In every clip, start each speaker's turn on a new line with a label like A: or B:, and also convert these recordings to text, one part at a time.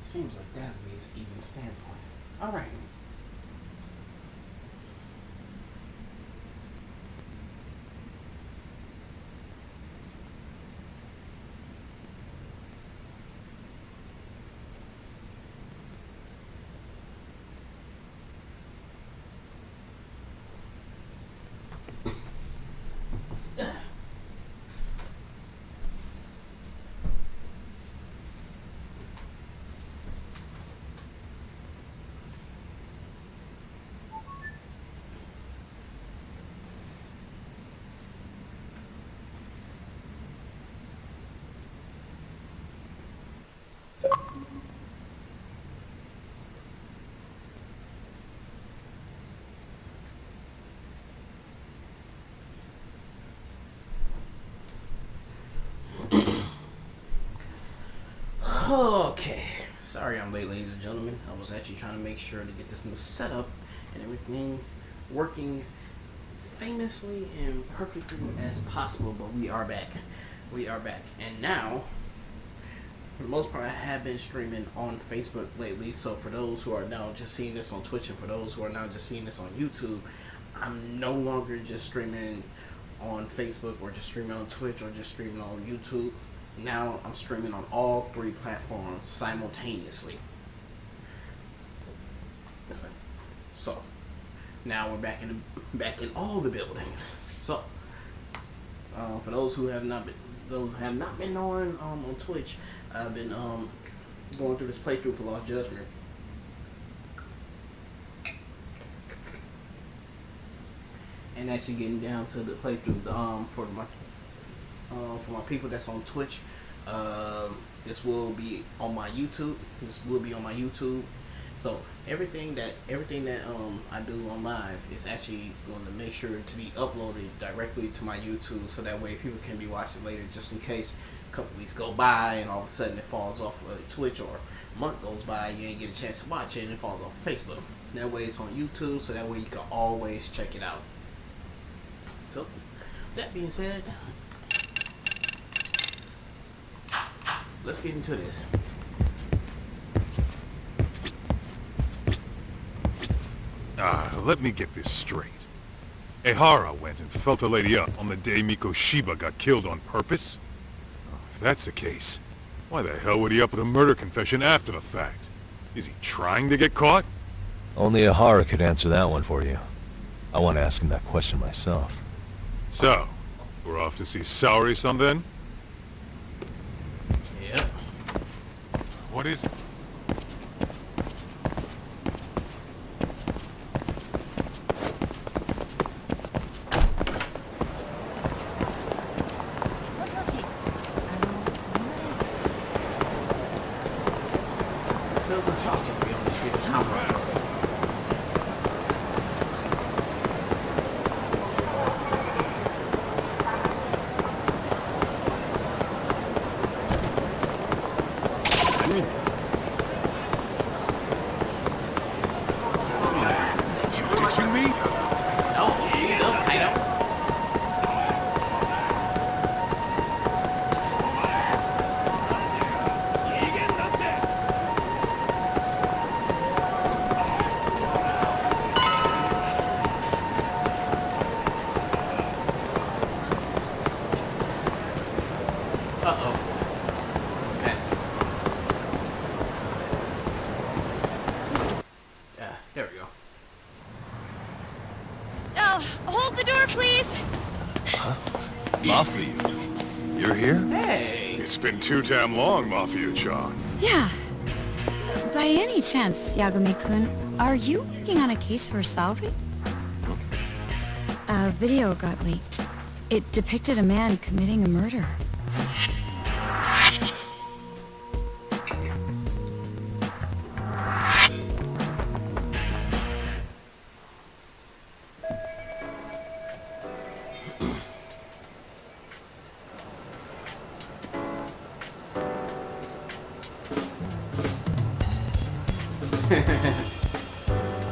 A: Seems like that makes even standpoint. All right. Okay. Sorry I'm late, ladies and gentlemen. I was actually trying to make sure to get this new setup and everything working famously and perfectly as possible, but we are back. We are back. And now, for the most part, I have been streaming on Facebook lately, so for those who are now just seeing this on Twitch and for those who are now just seeing this on YouTube, I'm no longer just streaming on Facebook or just streaming on Twitch or just streaming on YouTube. Now I'm streaming on all three platforms simultaneously. So now we're back in all the buildings. So for those who have not been on Twitch, I've been going through this playthrough for Lost Judgment. And actually getting down to the playthrough for my people that's on Twitch. This will be on my YouTube. So everything that I do on live is actually going to make sure to be uploaded directly to my YouTube, so that way people can be watching later, just in case a couple weeks go by and all of a sudden it falls off Twitch, or a month goes by you ain't get a chance to watch it and it falls off Facebook. That way it's on YouTube, so that way you can always check it out. So that being said, let's get into this.
B: Let me get this straight. Ehara went and felt a lady up on the day Mikoshiba got killed on purpose? If that's the case, why the hell would he up with a murder confession after the fact? Is he trying to get caught?
C: Only Ehara could answer that one for you. I want to ask him that question myself.
B: So, we're off to see Saori-san then?
A: Yep.
B: What is it?
A: Doesn't talk to me on the streets of Hamburg.
B: Did you meet?
A: No, see, no, I don't. Uh-oh. Pass it. Yeah, there we go.
D: Oh, hold the door, please!
E: Mafia, you're here?
A: Hey!
B: It's been too damn long, Mafia-chan.
D: Yeah. By any chance, Yagami-kun, are you working on a case for Saori? A video got leaked. It depicted a man committing a murder.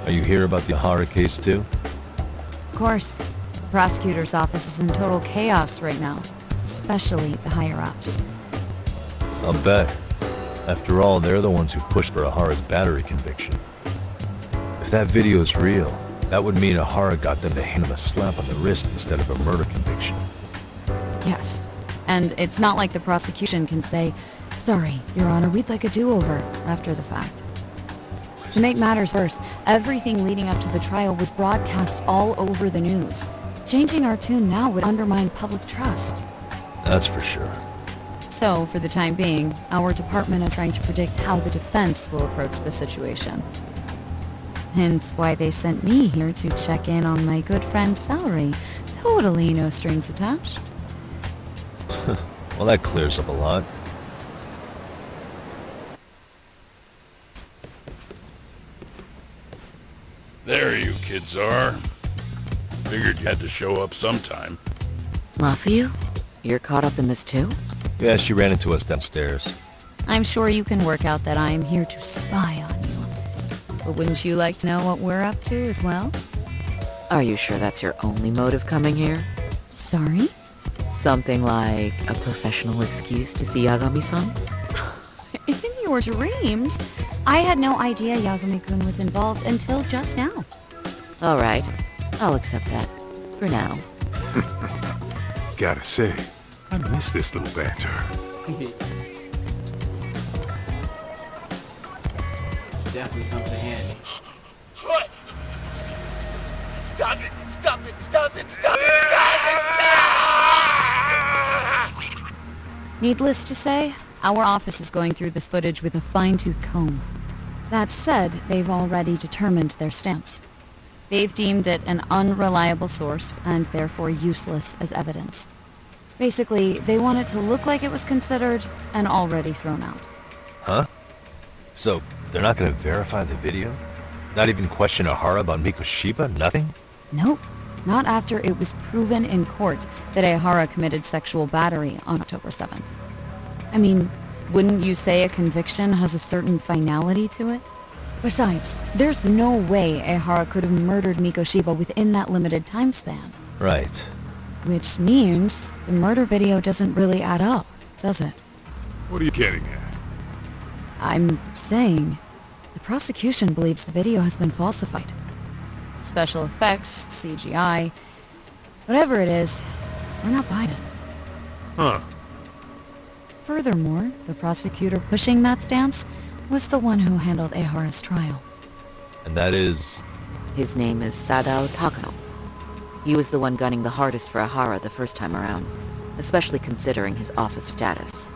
C: Are you here about the Ehara case too?
F: Of course. The prosecutor's office is in total chaos right now, especially the higher-ups.
C: I'll bet. After all, they're the ones who pushed for Ahara's battery conviction. If that video is real, that would mean Ahara got them to hand him a slap on the wrist instead of a murder conviction.
F: Yes. And it's not like the prosecution can say, "Sorry, Your Honor, we'd like a do-over," after the fact. To make matters worse, everything leading up to the trial was broadcast all over the news. Changing our tune now would undermine public trust.
C: That's for sure.
F: So, for the time being, our department is trying to predict how the defense will approach the situation. Hence why they sent me here to check in on my good friend's salary. Totally no strings attached.
C: Well, that clears up a lot.
E: There you kids are. Figured you had to show up sometime.
G: Matthew, you're caught up in this too?
C: Yeah, she ran into us downstairs.
F: I'm sure you can work out that I'm here to spy on you. But wouldn't you like to know what we're up to as well?
G: Are you sure that's your only motive coming here?
F: Sorry?
G: Something like a professional excuse to see Yagami-san?
F: In your dreams? I had no idea Yagami-kun was involved until just now.
G: Alright, I'll accept that. For now.
B: Gotta say, I miss this little banter.
A: Definitely comes in handy.
H: What? Stop it! Stop it! Stop it! Stop it! Stop it!
F: Needless to say, our office is going through this footage with a fine-tooth comb. That said, they've already determined their stance. They've deemed it an unreliable source and therefore useless as evidence. Basically, they want it to look like it was considered and already thrown out.
C: Huh? So, they're not gonna verify the video? Not even question Ahara about Mikoshiba? Nothing?
F: Nope. Not after it was proven in court that Ehara committed sexual battery on October 7th. I mean, wouldn't you say a conviction has a certain finality to it? Besides, there's no way Ehara could have murdered Mikoshiba within that limited time span.
C: Right.
F: Which means the murder video doesn't really add up, does it?
B: What are you getting at?
F: I'm saying, the prosecution believes the video has been falsified. Special effects, CGI, whatever it is, we're not buying it.
B: Huh.
F: Furthermore, the prosecutor pushing that stance was the one who handled Ehara's trial.
C: And that is...
G: His name is Sadao Takano. He was the one gunning the hardest for Ahara the first time around, especially considering his office status.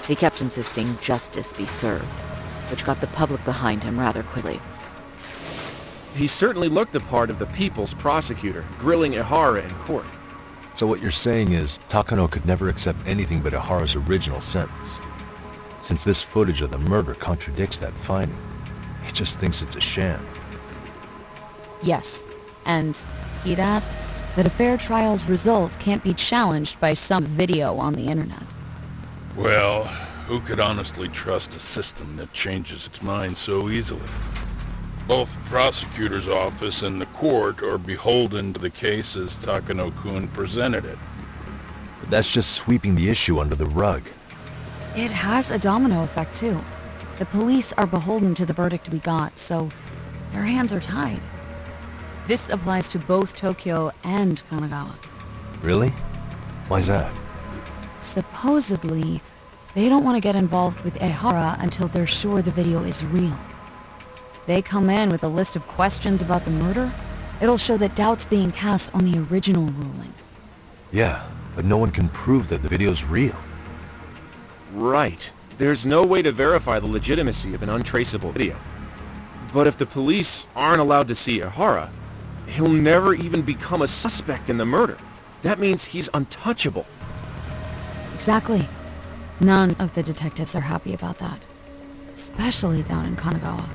G: He kept insisting justice be served, which got the public behind him rather quickly.
I: He certainly looked the part of the people's prosecutor, grilling Ehara in court.
C: So what you're saying is, Takano could never accept anything but Ahara's original sentence. Since this footage of the murder contradicts that finding, he just thinks it's a sham.
F: Yes, and, he'd add, that a fair trial's result can't be challenged by some video on the internet.
E: Well, who could honestly trust a system that changes its mind so easily? Both the prosecutor's office and the court are beholden to the case as Takano-kun presented it.
C: But that's just sweeping the issue under the rug.
F: It has a domino effect, too. The police are beholden to the verdict we got, so their hands are tied. This applies to both Tokyo and Kanagawa.
C: Really? Why's that?
F: Supposedly, they don't want to get involved with Ehara until they're sure the video is real. If they come in with a list of questions about the murder, it'll show that doubt's being cast on the original ruling.
C: Yeah, but no one can prove that the video's real.
I: Right. There's no way to verify the legitimacy of an untraceable video. But if the police aren't allowed to see Ehara, he'll never even become a suspect in the murder. That means he's untouchable.
F: Exactly. None of the detectives are happy about that. Especially down in Kanagawa.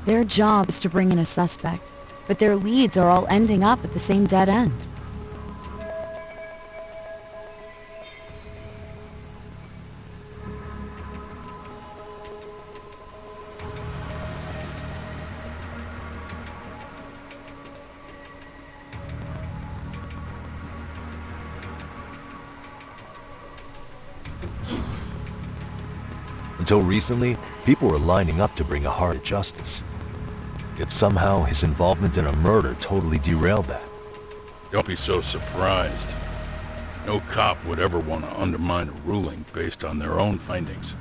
F: Their job is to bring in a suspect, but their leads are all ending up at the same dead end.
C: Until recently, people were lining up to bring Ihara to justice. Yet somehow his involvement in a murder totally derailed that.
E: Don't be so surprised. No cop would ever want to undermine a ruling based on their own findings.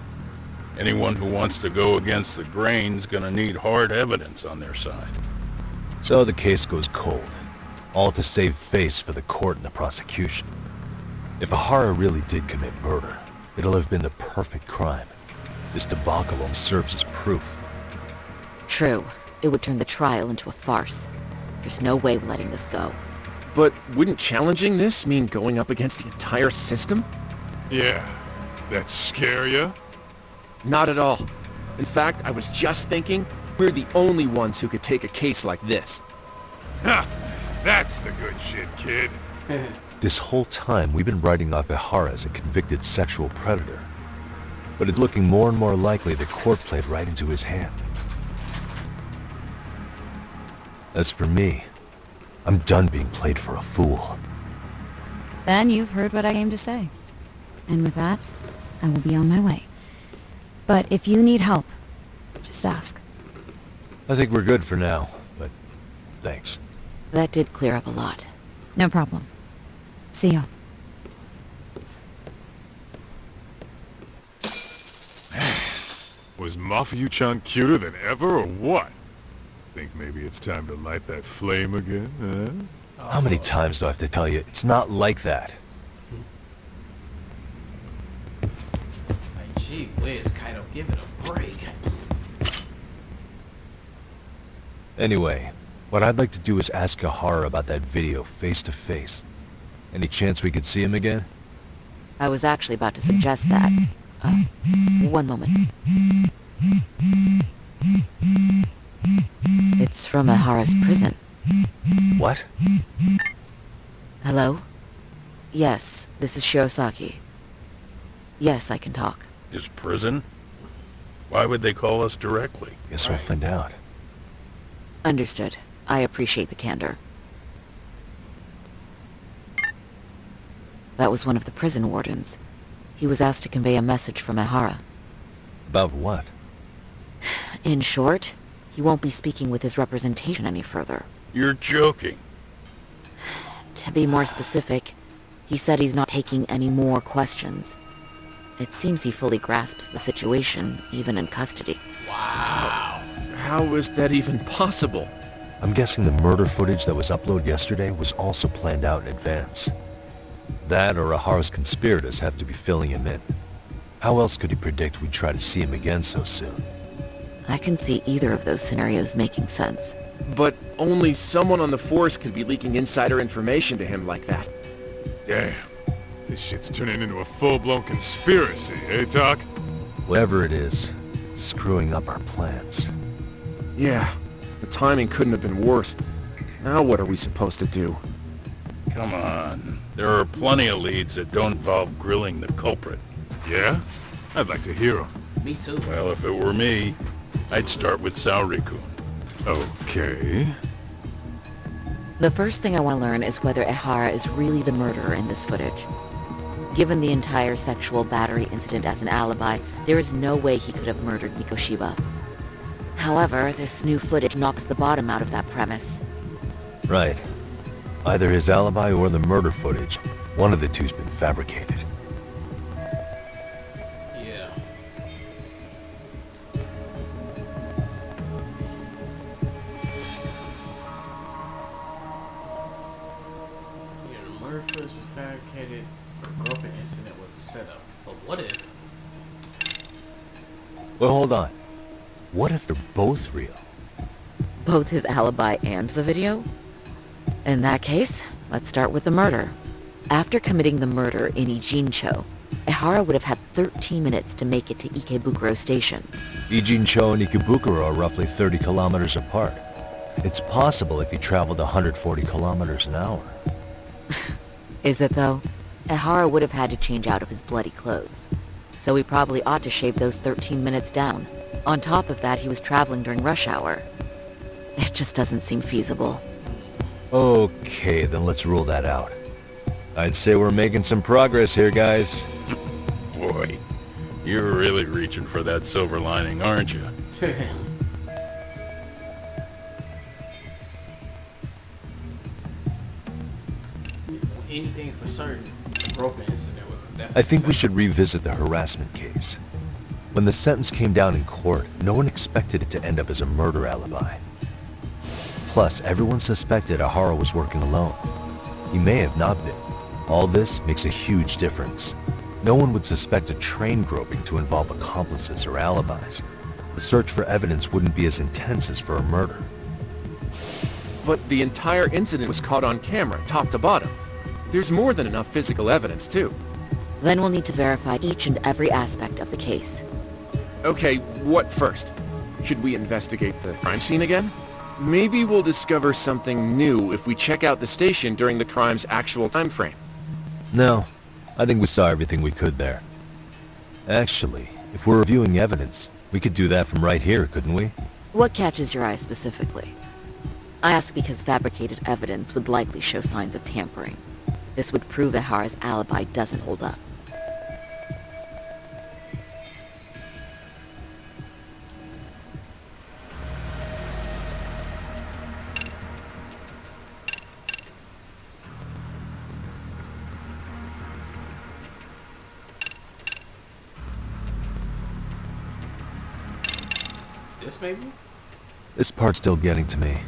E: Anyone who wants to go against the grain's gonna need hard evidence on their side.
C: So the case goes cold, all to save face for the court and the prosecution. If Ihara really did commit murder, it'll have been the perfect crime. This debacle only serves as proof.
G: True. It would turn the trial into a farce. There's no way we're letting this go.
I: But wouldn't challenging this mean going up against the entire system?
B: Yeah, that scare ya?
I: Not at all. In fact, I was just thinking, we're the only ones who could take a case like this.
B: Ha! That's the good shit, kid.
C: This whole time, we've been writing off Ihara as a convicted sexual predator. But it's looking more and more likely the court played right into his hand. As for me, I'm done being played for a fool.
F: Then you've heard what I came to say. And with that, I will be on my way. But if you need help, just ask.
C: I think we're good for now, but thanks.
G: That did clear up a lot.
F: No problem. See ya.
B: Was Mafuyu-chan cuter than ever, or what? Think maybe it's time to light that flame again, huh?
C: How many times do I have to tell you, it's not like that?
A: Like, gee whiz, Kaido, give it a break.
C: Anyway, what I'd like to do is ask Ihara about that video face to face. Any chance we could see him again?
G: I was actually about to suggest that. One moment. It's from Ihara's prison.
C: What?
G: Hello? Yes, this is Shirosaki. Yes, I can talk.
E: His prison? Why would they call us directly?
C: Guess we'll find out.
G: Understood. I appreciate the candor. That was one of the prison wardens. He was asked to convey a message from Ihara.
C: About what?
G: In short, he won't be speaking with his representation any further.
E: You're joking.
G: To be more specific, he said he's not taking any more questions. It seems he fully grasps the situation, even in custody.
A: Wow.
I: How is that even possible?
C: I'm guessing the murder footage that was uploaded yesterday was also planned out in advance. That or Ihara's conspirators have to be filling him in. How else could he predict we'd try to see him again so soon?
G: I can see either of those scenarios making sense.
I: But only someone on the force could be leaking insider information to him like that.
B: Damn. This shit's turning into a full-blown conspiracy, eh, Doc?
C: Whatever it is, it's screwing up our plans.
I: Yeah, the timing couldn't have been worse. Now what are we supposed to do?
E: Come on. There are plenty of leads that don't involve grilling the culprit.
B: Yeah? I'd like to hear him.
A: Me too.
E: Well, if it were me, I'd start with Saori-kun.
B: Okay.
G: The first thing I want to learn is whether Ihara is really the murderer in this footage. Given the entire sexual battery incident as an alibi, there is no way he could have murdered Mikoshiba. However, this new footage knocks the bottom out of that premise.
C: Right. Either his alibi or the murder footage. One of the two's been fabricated.
A: Yeah. Either the murder footage was fabricated or the groping incident was a setup. But what if?
C: Well, hold on. What if they're both real?
G: Both his alibi and the video? In that case, let's start with the murder. After committing the murder in Ijincho, Ihara would have had 13 minutes to make it to Ikebukuro Station.
C: Ijincho and Ikebukuro are roughly 30 kilometers apart. It's possible if he traveled 140 kilometers an hour.
G: Is it though? Ihara would have had to change out of his bloody clothes. So he probably ought to shave those 13 minutes down. On top of that, he was traveling during rush hour. It just doesn't seem feasible.
C: Okay, then let's rule that out. I'd say we're making some progress here, guys.
E: Boy, You're really reaching for that silver lining, aren't you?
A: Anything for certain, the Roper incident was definitely.
C: I think we should revisit the harassment case. When the sentence came down in court, no one expected it to end up as a murder alibi. Plus, everyone suspected Ihara was working alone. He may have not been. All this makes a huge difference. No one would suspect a train groping to involve accomplices or alibis. The search for evidence wouldn't be as intense as for a murder.
I: But the entire incident was caught on camera, top to bottom. There's more than enough physical evidence, too.
G: Then we'll need to verify each and every aspect of the case.
I: Okay, what first? Should we investigate the crime scene again? Maybe we'll discover something new if we check out the station during the crime's actual time frame.
C: No, I think we saw everything we could there. Actually, if we're reviewing evidence, we could do that from right here, couldn't we?
G: What catches your eye specifically? I ask because fabricated evidence would likely show signs of tampering. This would prove Ihara's alibi doesn't hold up.
A: This maybe?
C: This part's still getting to me.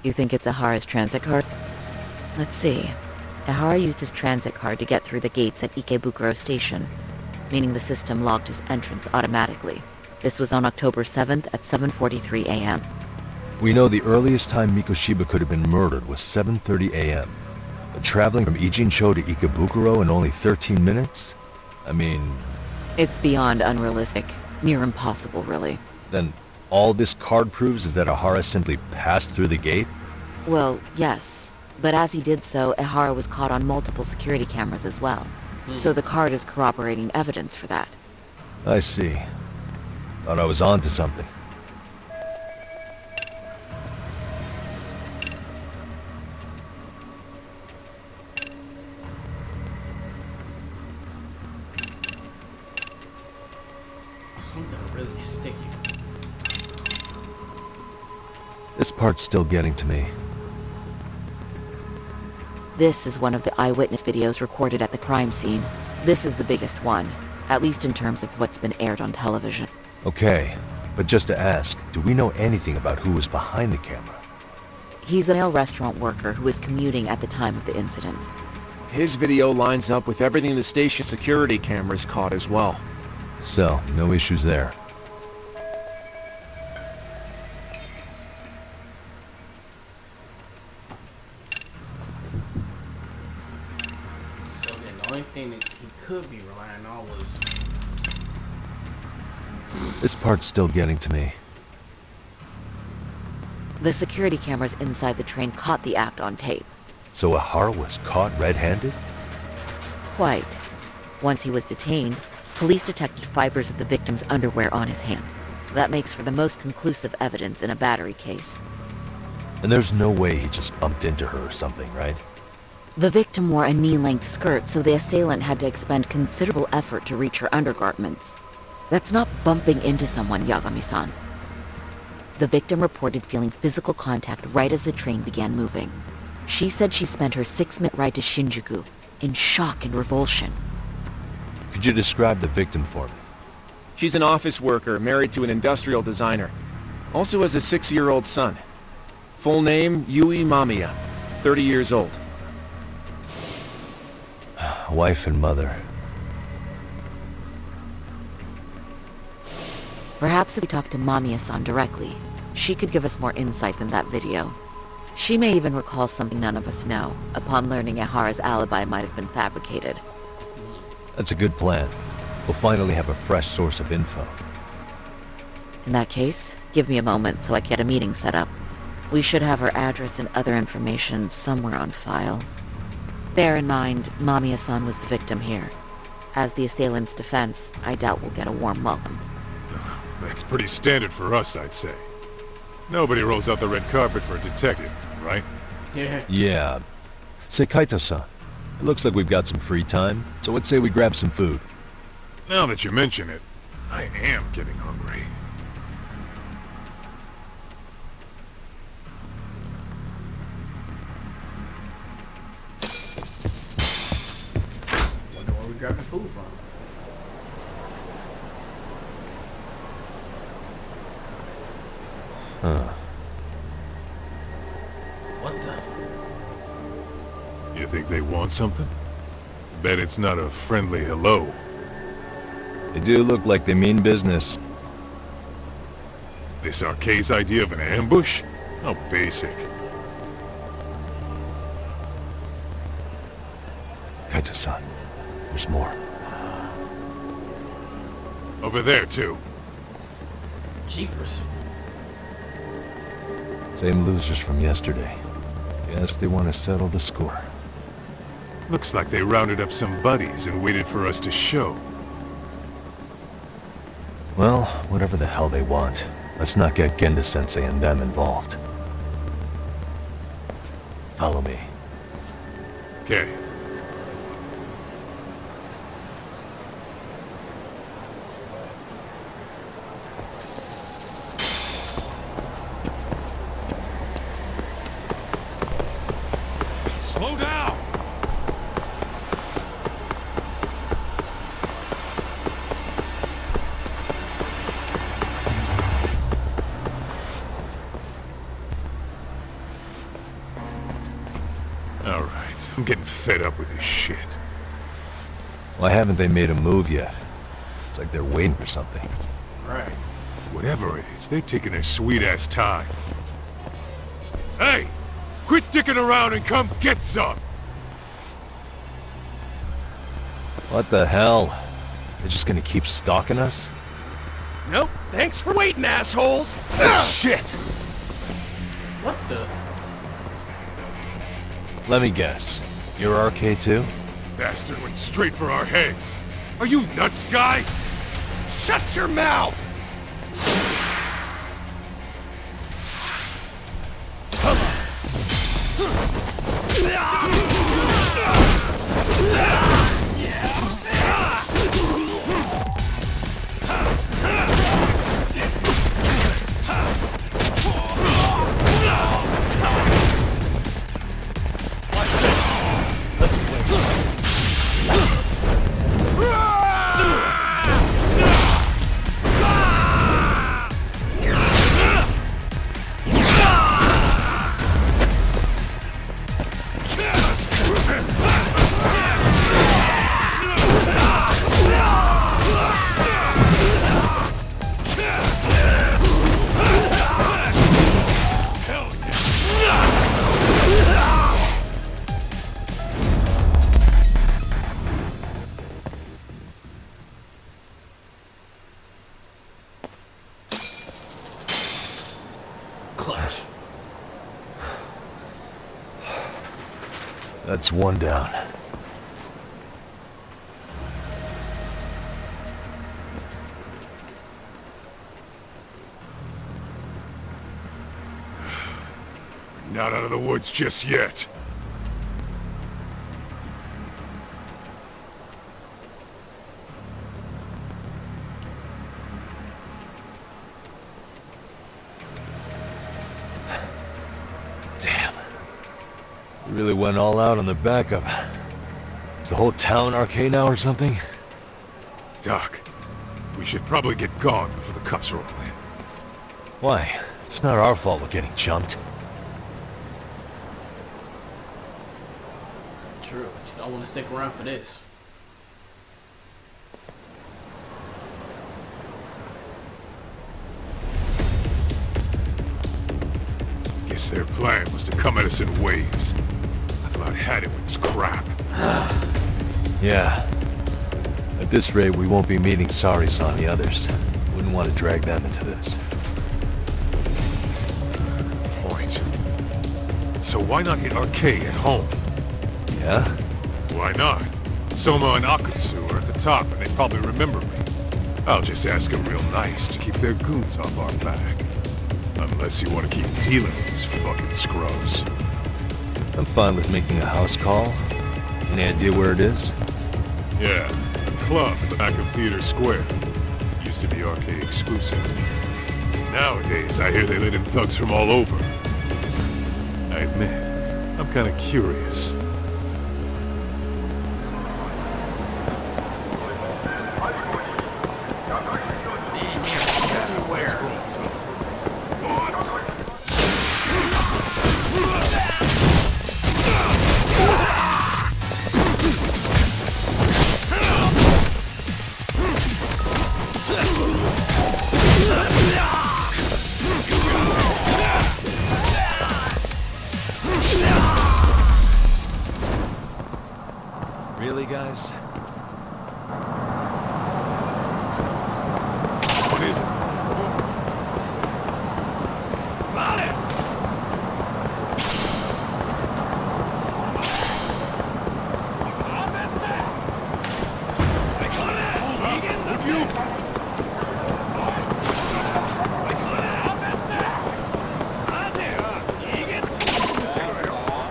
G: You think it's Ihara's transit card? Let's see. Ihara used his transit card to get through the gates at Ikebukuro Station, meaning the system logged his entrance automatically. This was on October 7th at 7:43 a.m.
C: We know the earliest time Mikoshiba could have been murdered was 7:30 a.m. But traveling from Ijincho to Ikebukuro in only 13 minutes? I mean...
G: It's beyond unrealistic. Near impossible, really.
C: Then all this card proves is that Ihara simply passed through the gate?
G: Well, yes. But as he did so, Ihara was caught on multiple security cameras as well. So the card is corroborating evidence for that.
C: I see. Thought I was onto something.
A: Something really sticky.
C: This part's still getting to me.
G: This is one of the eyewitness videos recorded at the crime scene. This is the biggest one, at least in terms of what's been aired on television.
C: Okay, but just to ask, do we know anything about who was behind the camera?
G: He's a male restaurant worker who was commuting at the time of the incident.
I: His video lines up with everything the station security cameras caught as well.
C: So, no issues there.
A: So then the only thing that he could be relying on was...
C: This part's still getting to me.
G: The security cameras inside the train caught the act on tape.
C: So Ihara was caught red-handed?
G: Quite. Once he was detained, police detected fibers of the victim's underwear on his hand. That makes for the most conclusive evidence in a battery case.
C: And there's no way he just bumped into her or something, right?
G: The victim wore a knee-length skirt, so the assailant had to expend considerable effort to reach her undergarments. That's not bumping into someone, Yagami-san. The victim reported feeling physical contact right as the train began moving. She said she spent her 6-minute ride to Shinjuku in shock and revulsion.
C: Could you describe the victim for me?
I: She's an office worker married to an industrial designer. Also has a 6-year-old son. Full name, Yui Mamiya, 30 years old.
C: Wife and mother.
G: Perhaps if we talk to Mamiya-san directly, she could give us more insight than that video. She may even recall something none of us know, upon learning Ihara's alibi might have been fabricated.
C: That's a good plan. We'll finally have a fresh source of info.
G: In that case, give me a moment so I can get a meeting set up. We should have her address and other information somewhere on file. Bear in mind, Mamiya-san was the victim here. As the assailant's defense, I doubt we'll get a warm welcome.
B: That's pretty standard for us, I'd say. Nobody rolls out the red carpet for a detective, right?
A: Yeah.
C: Yeah. Say, Kaito-san, It looks like we've got some free time, so let's say we grab some food.
B: Now that you mention it, I am getting hungry.
A: Wonder where we grabbing food from.
C: Huh.
A: What the?
B: You think they want something? Bet it's not a friendly hello.
C: They do look like they mean business.
B: This Arcay's idea of an ambush? How basic.
C: Kaito-san, there's more.
B: Over there, too.
A: Jeepers.
C: Same losers from yesterday. Guess they want to settle the score.
B: Looks like they rounded up some buddies and waited for us to show.
C: Well, whatever the hell they want, let's not get Genda-sensei and them involved. Follow me.
B: Okay. Slow down! Alright, I'm getting fed up with this shit.
C: Why haven't they made a move yet? It's like they're waiting for something.
A: Right.
B: Whatever it is, they're taking their sweet-ass time. Hey! Quit dicking around and come get some!
C: What the hell? They're just gonna keep stalking us?
I: Nope. Thanks for waiting, assholes.
C: Shit!
A: What the?
C: Let me guess. You're RK too?
B: Bastard went straight for our heads. Are you nuts, guy?
I: Shut your mouth!
A: Clutch.
C: That's one down.
B: Not out of the woods just yet.
C: Damn. We really went all out on the backup. Is the whole town RK now or something?
B: Doc, we should probably get gone before the cops roll in.
C: Why? It's not our fault we're getting jumped.
A: True, but you don't want to stick around for this.
B: Guess their plan was to come at us in waves. I've about had it with this crap.
C: Yeah. At this rate, we won't be meeting Saris on the others. Wouldn't want to drag them into this.
B: Point. So why not hit RK at home?
C: Yeah?
B: Why not? Soma and Akutsu are at the top and they probably remember me. I'll just ask them real nice to keep their goons off our back. Unless you want to keep dealing with these fucking scrubs.
C: I'm fine with making a house call. Any idea where it is?
B: Yeah, club at the back of Theater Square. Used to be arcade exclusive. Nowadays, I hear they let in thugs from all over. I admit, I'm kinda curious.
A: Man, they're everywhere.
C: Really, guys?
B: What is it?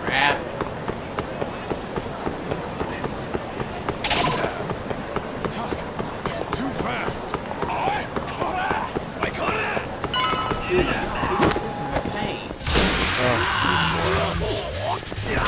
A: Crap.
B: Too fast.
A: Dude, see this is insane. Yeah.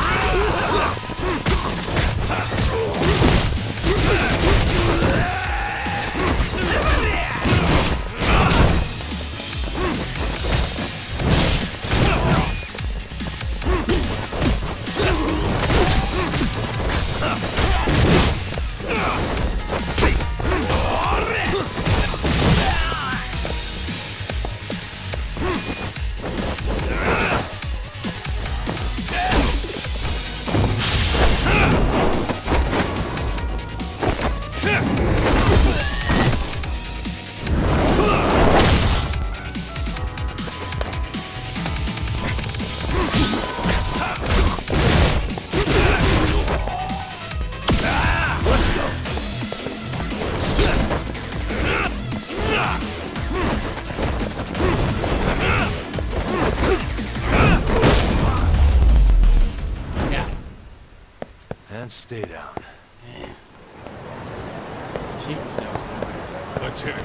C: And stay down.
A: Jeepers, that was good.
B: Let's hit it.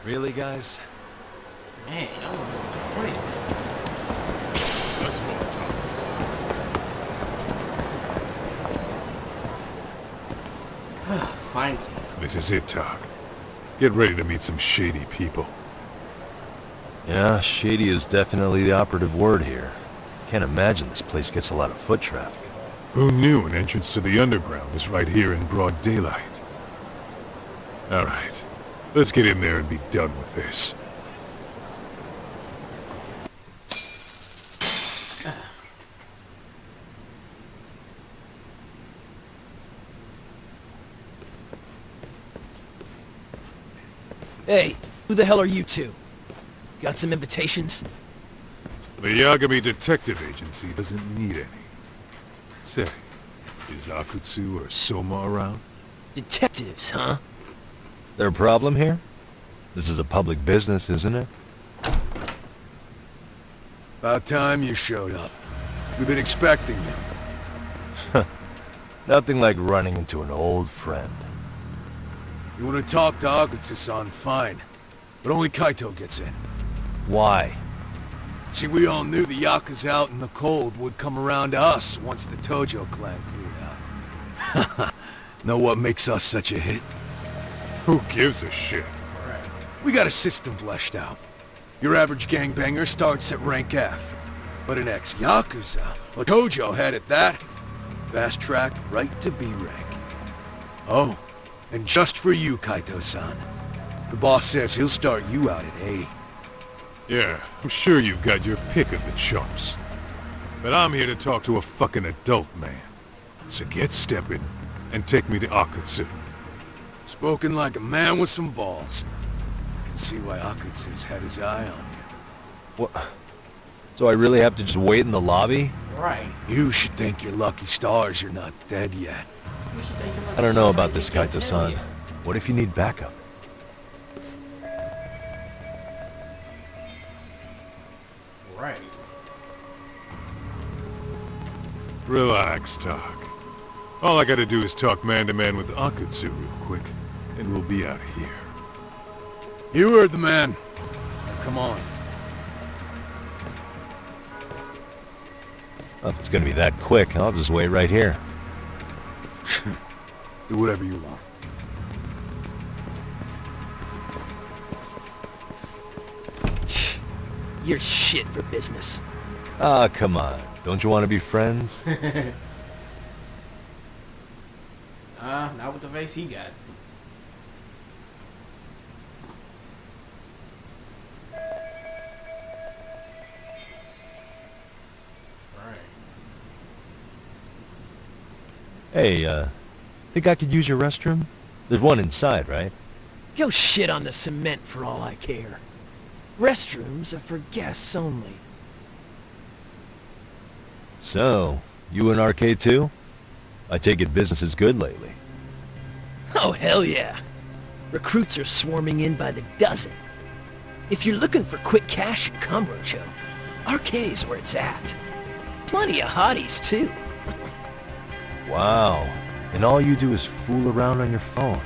C: Really, guys?
A: Man, that was quick.
B: Let's roll, Tom.
A: Finally.
B: This is it, Talk. Get ready to meet some shady people.
C: Yeah, shady is definitely the operative word here. Can't imagine this place gets a lot of foot traffic.
B: Who knew an entrance to the underground was right here in broad daylight? Alright, let's get in there and be done with this.
J: Hey, who the hell are you two? Got some invitations?
B: The Yagami Detective Agency doesn't need any. Say, is Akutsu or Soma around?
J: Detectives, huh?
C: There a problem here? This is a public business, isn't it?
H: About time you showed up. We've been expecting you.
C: Nothing like running into an old friend.
H: You want to talk to Agutsu-san, fine. But only Kaito gets in.
C: Why?
H: See, we all knew the Yakuza out in the cold would come around to us once the Tojo clan cleared out. Know what makes us such a hit?
B: Who gives a shit?
H: We got a system fleshed out. Your average gangbanger starts at rank F. But an ex-Yakuza, a Tojo head at that, fast-tracked right to B rank. Oh, and just for you, Kaito-san. The boss says he'll start you out at A.
B: Yeah, I'm sure you've got your pick of the chumps. But I'm here to talk to a fucking adult man. So get stepping and take me to Akutsu.
H: Spoken like a man with some balls. I can see why Akutsu's had his eye on you.
C: What? So I really have to just wait in the lobby?
A: Right.
H: You should thank your lucky stars you're not dead yet.
A: You should take a look
C: I don't know
A: at
C: about this,
A: something I
C: Kaito-san.
A: can't tell
C: What if you need backup?
A: you. Right.
B: Relax, Tak. All I gotta do is talk man-to-man with Akutsu real quick, and we'll be out of here.
H: You heard the man. Now come on.
C: Well, if it's gonna be that quick, I'll just wait right here.
H: Do whatever you want.
J: You're shit for business.
C: Ah, come on. Don't you want to be friends?
A: Not with the face he got. Right.
C: Hey, think I could use your restroom? There's one inside, right?
J: Go shit on the cement for all I care. Restrooms are for guests only.
C: So, you in Arcade too? I take it business is good lately.
J: Oh, hell yeah. Recruits are swarming in by the dozen. If you're looking for quick cash in Kamurocho, Arcade's where it's at. Plenty of hotties, too.
C: Wow. And all you do is fool around on your phone.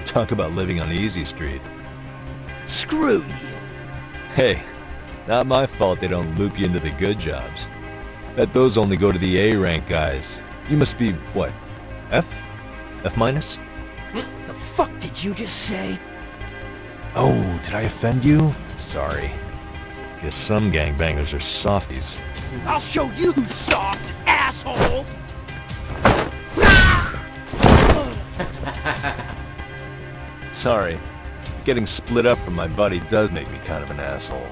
C: Talk about living on Easy Street.
J: Screw you.
C: Hey, not my fault they don't loop you into the good jobs. Bet those only go to the A-rank guys. You must be, what, F? F minus?
J: The fuck did you just say?
C: Oh, did I offend you? Sorry. Guess some gangbangers are softies.
J: I'll show you who's soft, asshole!
C: Sorry. Getting split up from my buddy does make me kind of an asshole.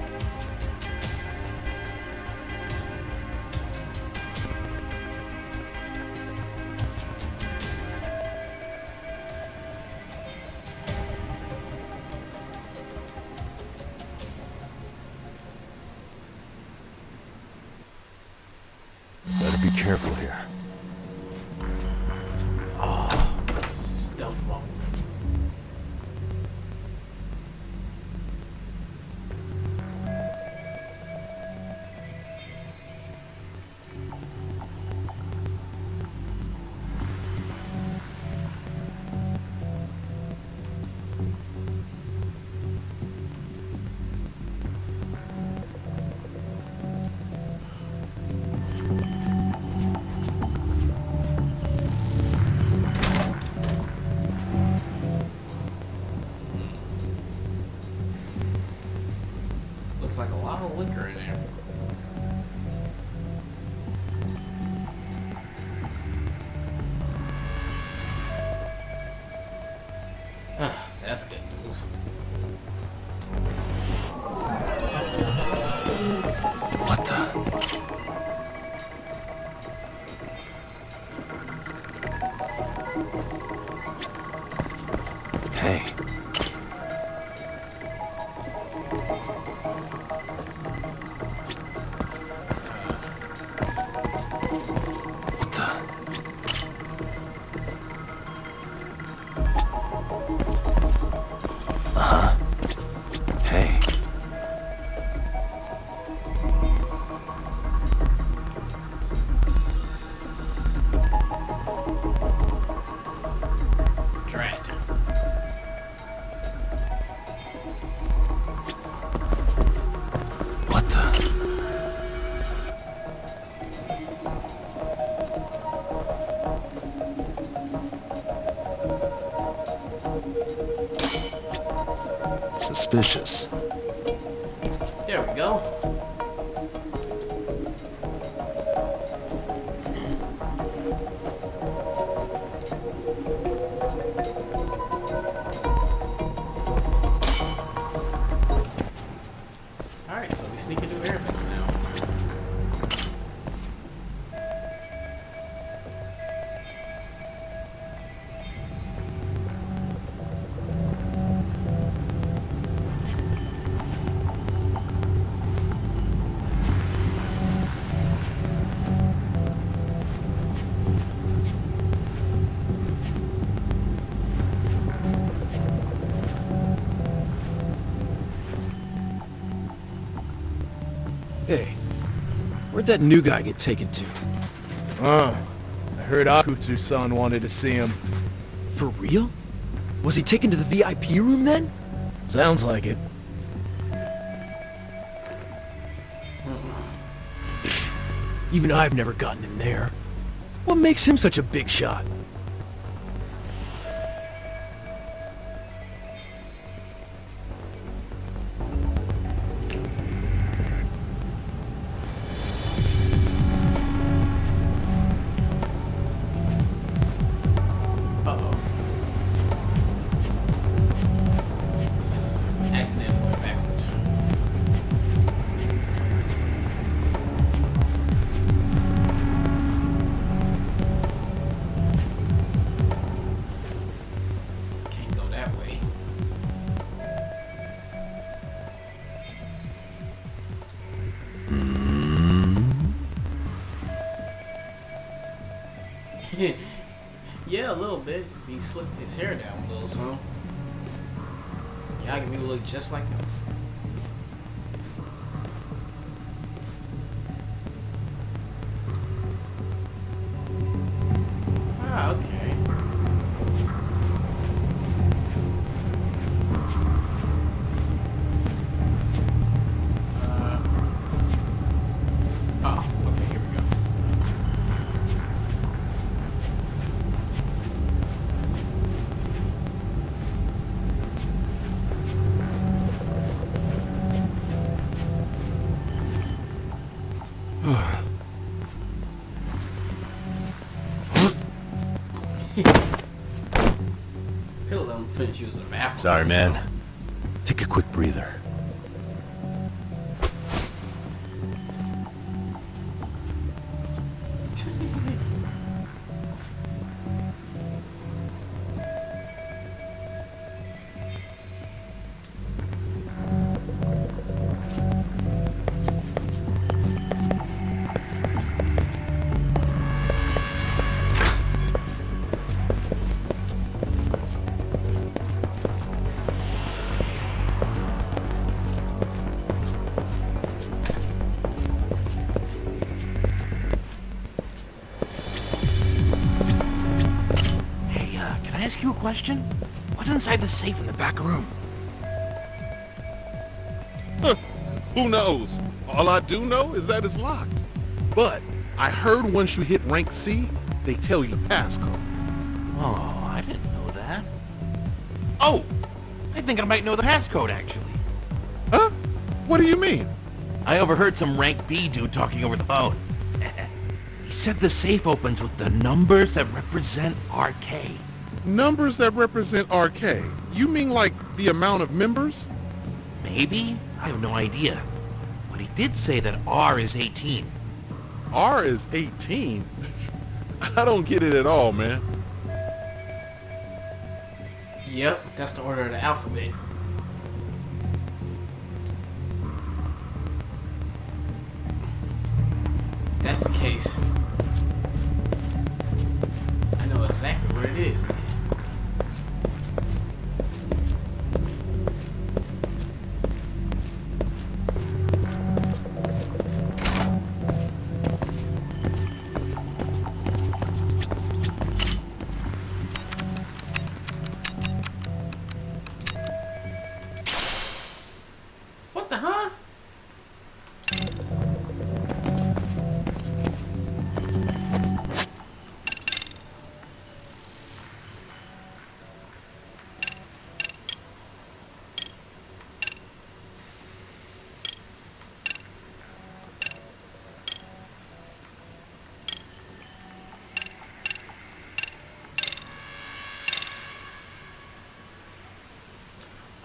C: Better be careful here.
A: Stealth mode. Looks like a lot of liquor in there. That's good news.
C: What the? Hey. What the? Hey.
A: Drat.
C: What the? Suspicious.
A: There we go. Alright, so we sneak into airplanes now.
J: Where'd that new guy get taken to?
H: I heard Akutsu-san wanted to see him.
J: For real? Was he taken to the VIP room then? Sounds like it. Even I've never gotten in there. What makes him such a big shot?
A: Uh-oh. Accidentally went backwards. Can't go that way. Yeah, a little bit. He slicked his hair down a little something. Yagami look just like him. Ah, okay. Oh, okay, here we go. Could have let him finish using the bathroom.
C: Sorry, man. Take a quick breather.
J: Can I ask you a question? What's inside the safe in the back room?
K: Who knows? All I do know is that it's locked. But I heard once you hit rank C, they tell you the passcode.
L: Oh, I didn't know that. Oh! I think I might know the passcode, actually.
K: Huh? What do you mean?
L: I overheard some rank B dude talking over the phone. He said the safe opens with the numbers that represent RK.
K: Numbers that represent RK? You mean like the amount of members?
L: Maybe? I have no idea. But he did say that R is 18.
K: R is 18? I don't get it at all, man.
A: Yep, that's the order of the alphabet. That's the case. I know exactly what it is. What the huh?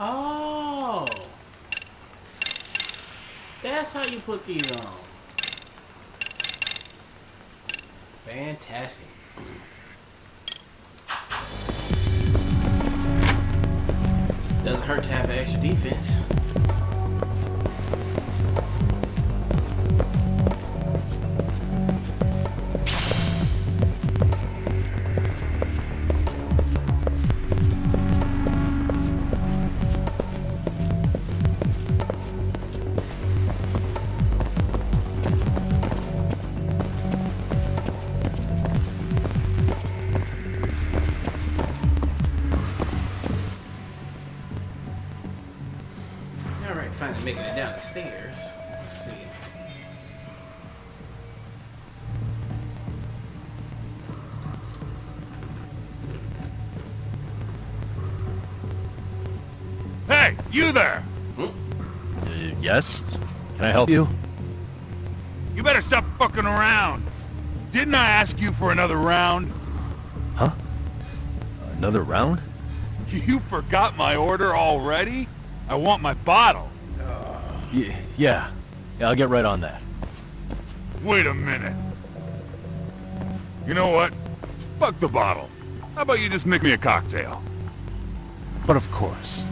A: Oh, that's how you put these on. Fantastic. Doesn't hurt to have extra defense. making it down the stairs. Let's see.
B: Hey, you there!
C: Yes? Can I help you?
B: You better stop fucking around. Didn't I ask you for another round?
C: Huh? Another round?
B: You forgot my order already? I want my bottle.
C: Yeah, I'll get right on that.
B: Wait a minute. You know what? Fuck the bottle. How about you just make me a cocktail?
C: But of course.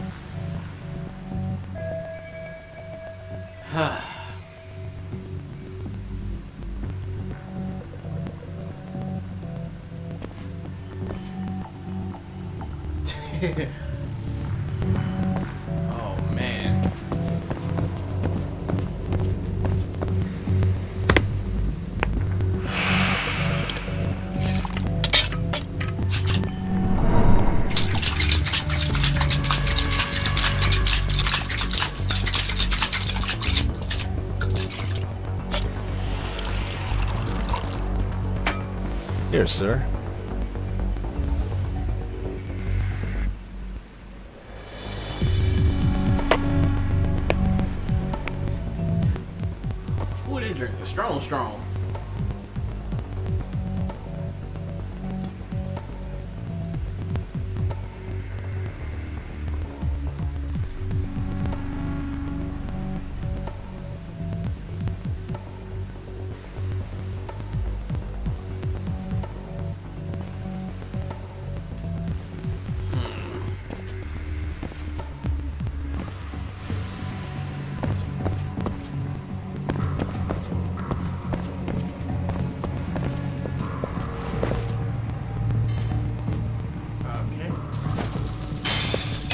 A: Oh man.
C: Here, sir.
A: Ooh, they drink the strong. Okay.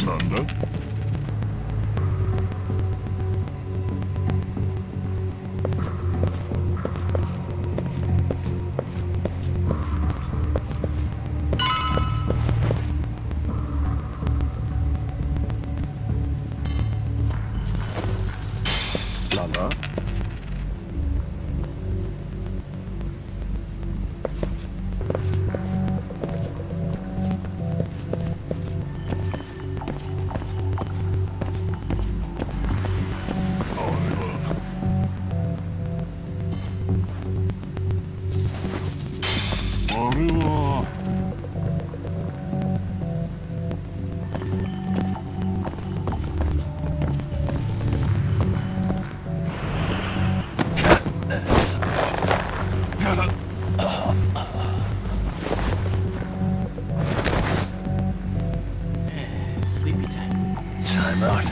B: Nanda?
C: Nanda?
A: Sleepy time.
C: Time out.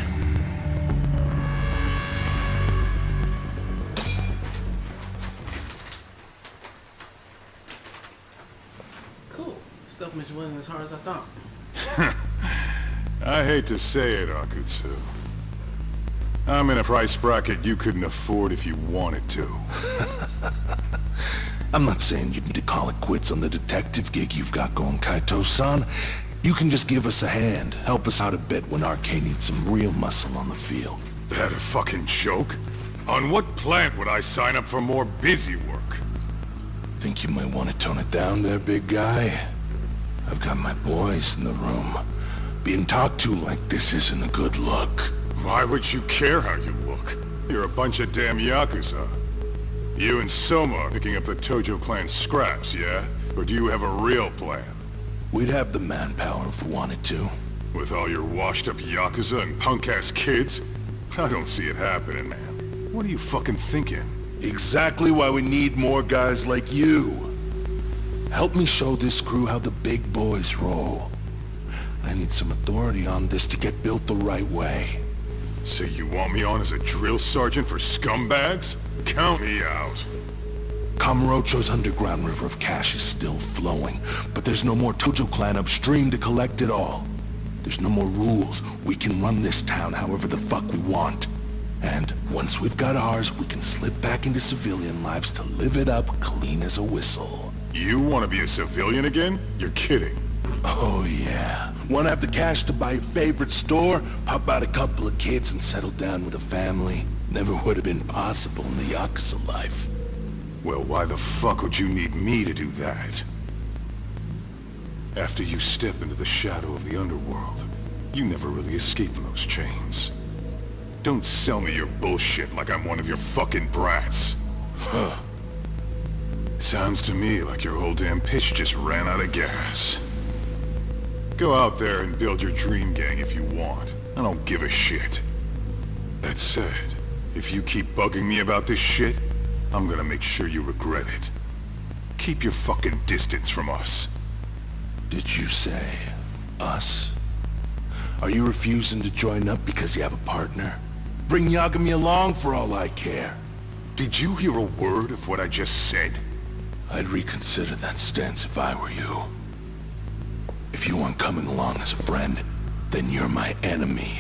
A: Cool. Stuff mission wasn't as hard as I thought.
B: I hate to say it, Akutsu. I'm in a price bracket you couldn't afford if you wanted to.
M: I'm not saying you need to call it quits on the detective gig you've got going, Kaito-san. You can just give us a hand, help us out a bit when Arcane needs some real muscle on the field.
B: That a fucking joke? On what plant would I sign up for more busy work?
M: Think you might want to tone it down there, big guy? I've got my boys in the room. Being talked to like this isn't a good look.
B: Why would you care how you look? You're a bunch of damn Yakuza. You and Soma are picking up the Tojo clan scraps, yeah? Or do you have a real plan?
M: We'd have the manpower if we wanted to.
B: With all your washed-up Yakuza and punk-ass kids? I don't see it happening, man. What are you fucking thinking?
M: Exactly why we need more guys like you. Help me show this crew how the big boys roll. I need some authority on this to get built the right way.
B: So you want me on as a drill sergeant for scumbags? Count me out.
M: Kamurocho's underground river of cash is still flowing, but there's no more Tojo clan upstream to collect it all. There's no more rules. We can run this town however the fuck we want. And once we've got ours, we can slip back into civilian lives to live it up clean as a whistle.
B: You want to be a civilian again? You're kidding.
M: Oh yeah, Want to have the cash to buy your favorite store, pop out a couple of kids, and settle down with a family? Never would have been possible in the Yakuza life.
B: Well, why the fuck would you need me to do that? After you step into the shadow of the underworld, you never really escape from those chains. Don't sell me your bullshit like I'm one of your fucking brats. Huh. Sounds to me like your whole damn pitch just ran out of gas. Go out there and build your dream gang if you want. I don't give a shit. That said, if you keep bugging me about this shit, I'm gonna make sure you regret it. Keep your fucking distance from us.
M: Did you say us? Are you refusing to join up because you have a partner? Bring Yagami along for all I care.
B: Did you hear a word of what I just said?
M: I'd reconsider that stance if I were you. If you aren't coming along as a friend, then you're my enemy.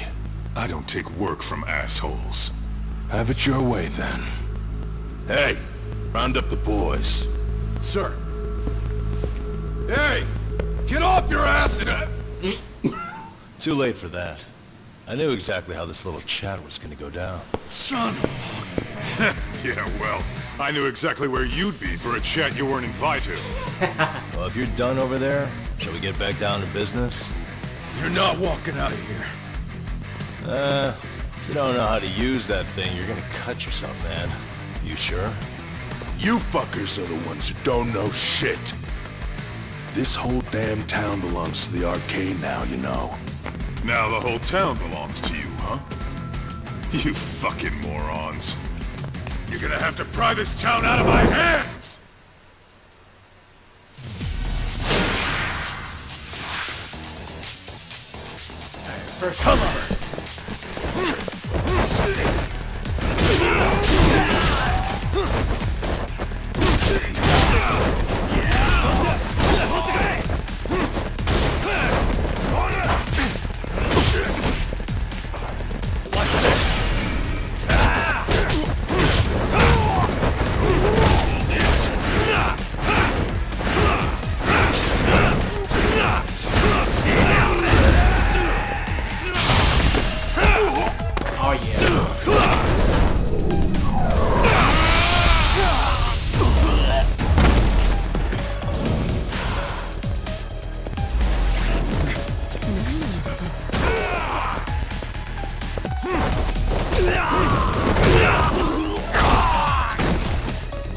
B: I don't take work from assholes.
M: Have it your way, then. Hey, round up the boys.
H: Sir. Hey! Get off your ass and...
C: Too late for that. I knew exactly how this little chat was gonna go down.
H: Son of
B: Yeah, well, I knew exactly where you'd be for a chat you weren't invited.
C: Well, if you're done over there, shall we get back down to business?
H: You're not walking out of here.
C: If you don't know how to use that thing, you're gonna cut yourself, man. You sure?
M: You fuckers are the ones who don't know shit. This whole damn town belongs to the arcade now, you know.
B: Now the whole town belongs to you, huh? You fucking morons. You're gonna have to pry this town out of my hands!
A: First, come first.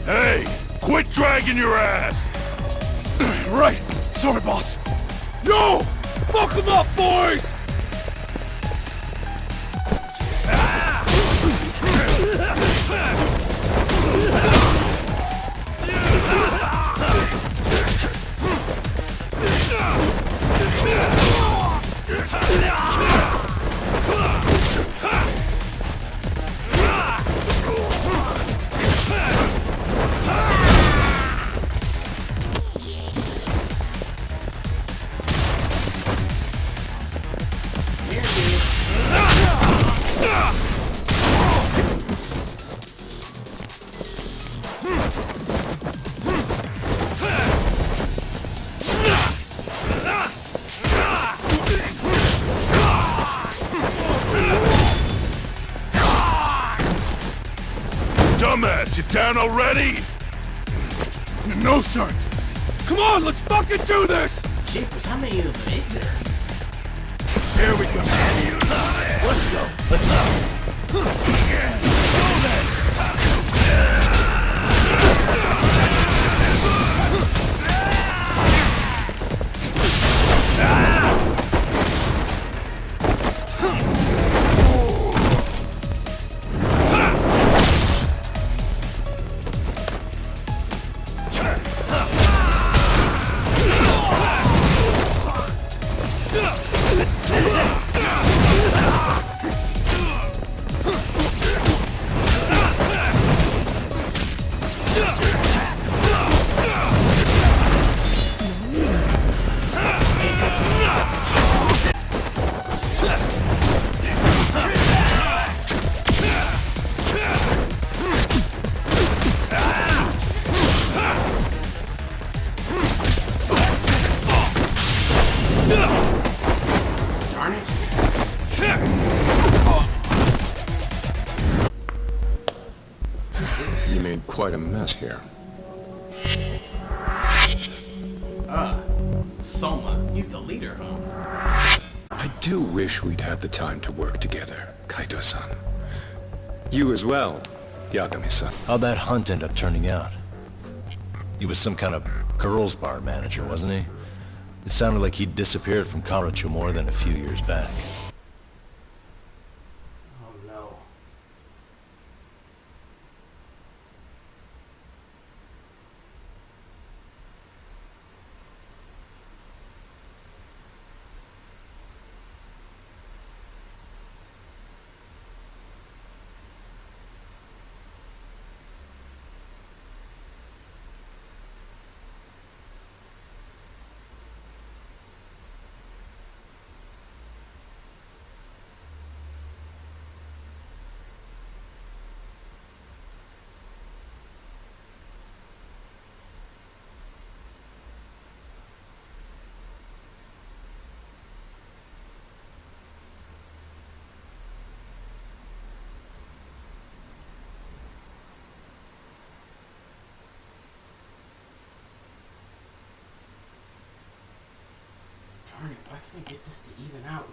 B: Hey! Quit dragging your ass!
H: Right! Sorry, boss! No! Fuck them up, boys!
B: Dumbass, you down already?
H: No, sir! Come on, let's fucking do this!
A: Jeepers, how many of them is there?
H: Here we go. Let's go. Let's go. Let's go then.
A: Carnage?
N: You made quite a mess here.
A: Soma. He's the leader, huh?
N: I do wish we'd had the time to work together, Kaito-san. You as well, Yagami-san.
C: How'd that hunt end up turning out? He was some kind of girls' bar manager, wasn't he? It sounded like he'd disappeared from Kamurocho more than a few years back.
A: Oh no. Darn it, why can't I get this to even out?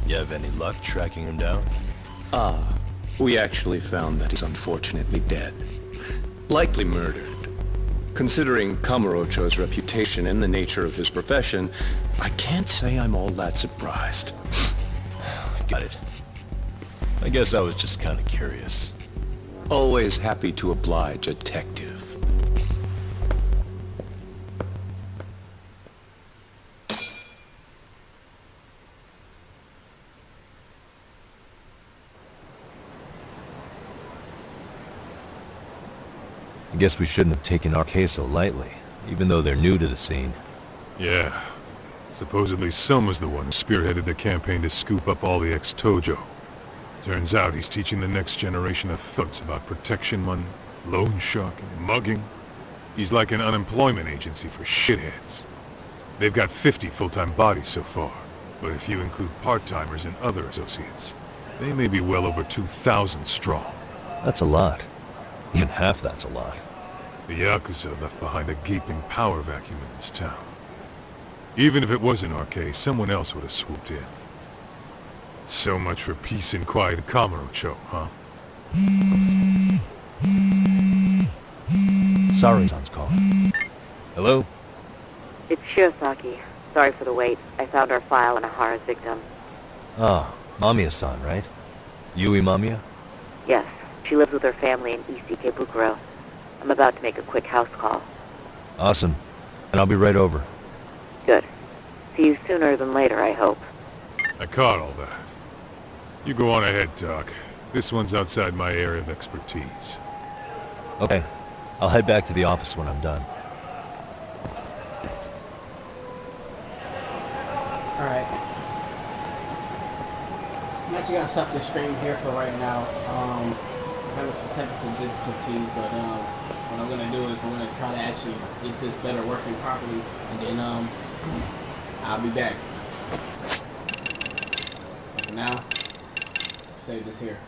C: You have any luck tracking him down?
N: We actually found that he's unfortunately dead. Likely murdered. Considering Kamurocho's reputation and the nature of his profession, I can't say I'm all that surprised.
C: Got it. I guess I was just kind of curious.
N: Always happy to oblige, detective.
C: I guess we shouldn't have taken our case so lightly, even though they're new to the scene.
B: Yeah. Supposedly Soma's the one who spearheaded the campaign to scoop up all the ex-Tojo. Turns out he's teaching the next generation of thugs about protection money, loan sharking, mugging. He's like an unemployment agency for shitheads. They've got 50 full-time bodies so far, but if you include part-timers and other associates, they may be well over 2,000 strong.
C: That's a lot. Even half that's a lot.
B: The Yakuza left behind a gaping power vacuum in this town. Even if it wasn't our case, someone else would have swooped in. So much for peace and quiet at Kamurocho, huh?
C: Sorry, son's calling. Hello?
G: It's Shiosaki. Sorry for the wait. I found our file on Ahara's victim.
C: Ah, Mamiya-san, right? Yui Mamiya?
G: Yes, she lives with her family in East Ikebukuro. I'm about to make a quick house call.
C: Awesome. And I'll be right over.
G: Good. See you sooner than later, I hope.
B: I caught all that. You go on ahead, Doc. This one's outside my area of expertise.
C: Okay. I'll head back to the office when I'm done.
A: Alright. I'm actually gonna stop this stream here for right now. I'm having some technical difficulties, but what I'm gonna do is I'm gonna try to actually get this better working properly, and then I'll be back. But for now, save this here.